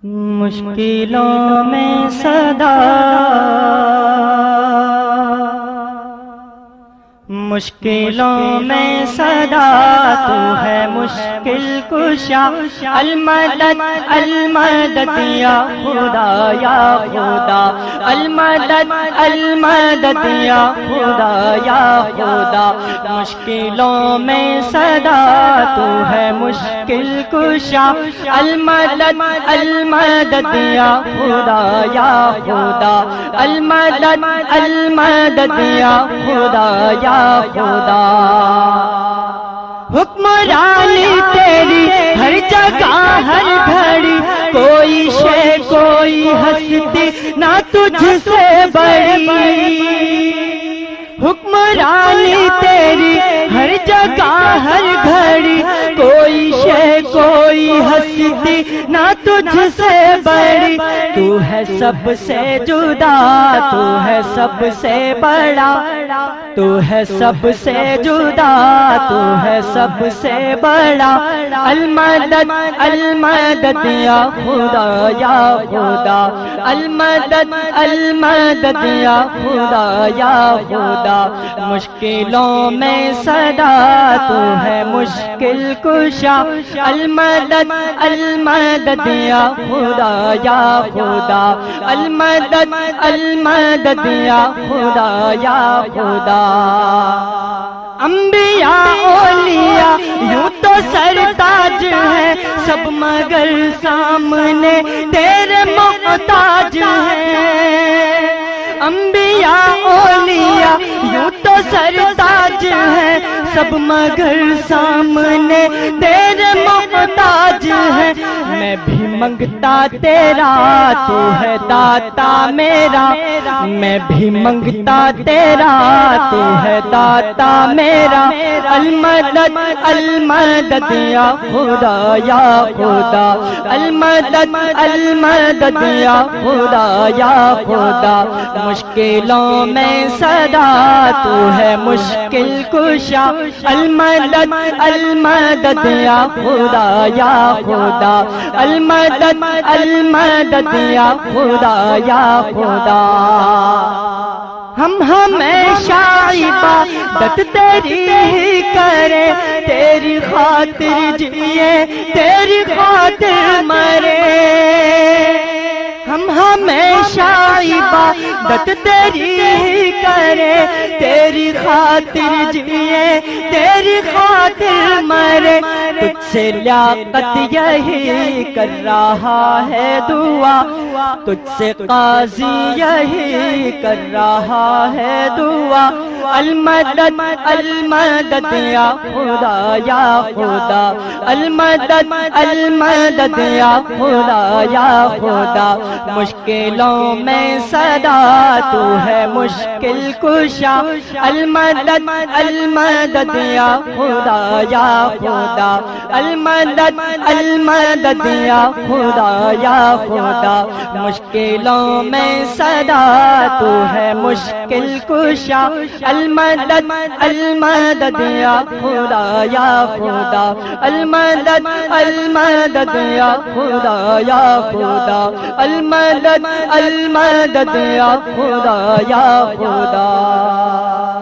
مشکلوں میں صدا مشکلوں میں صدا تو ہے مشکل کشا المدد المدد یا خدا یا خدا المدد المدد یا خدا یا خدا مشکلوں میں صدا تو ہے مشکل کشا المدد المدد یا خدا یا خدا المدد المدد یا خدا یا خدا حکمرانی تیری ہر جگہ ہر گھڑی کوئی شے کوئی ہستی نہ تجھ سے بڑی حکمرانی تیری ہر جگہ ہر گھڑی کوئی شے کوئی ہستی نہ تجھ سے بڑی تو ہے سب سے جدا تو ہے سب سے بڑا تو ہے سب سے جدا تو ہے سب سے بڑا المدد المدد یا خدا یا خدا المدد المدد یا خدا یا خدا مشکلوں میں صدا تو ہے مشکل کشا المدد المدد یا خدا یا خدا المدد المدد یا خدا یا خدا انبیاء اولیاء یوں تو سرتاج ہے سب مگر سامنے تیرے محتاج ہیں انبیاء اولیاء یوں تو سرتاج ہے سب مگر سامنے تیرے محتاج ہے میں بھی منگتا تیرا تو ہے داتا میرا میں بھی منگتا تیرا تو ہے داتا میرا المدد المدد یا خدا یا خدا المدد المدد یا خدا یا خدا مشکلوں میں صدا تو ہے مشکل کشا المدد المدد یا خدا یا خدا المدد المدد یا خدا یا خدا ہم ہمیشہ عبادت تیری ہی کریں تیری خاطر جیے تیری خاطر مرے ہم ہمیشہ عبادت تیری ہی کریں تیری خاطر جیے تیری خاطر مرے تجھ سے لیاقت یہی کر رہا ہے دعا تجھ سے قاضی یہی کر رہا ہے دعا المدد المدد یا خدا یا خدا المدد المدد یا خدا یا خدا مشکلوں میں صدا تو ہے مشکل کشا المدد المدد یا خدا یا خدا المدد المدد یا خدا یا خدا مشکلوں میں صدا تو ہے مشکل کشا المدد المدد یا خدا یا خدا المدد المدد یا خدا یا خدا المدد المدد یا خدا یا خدا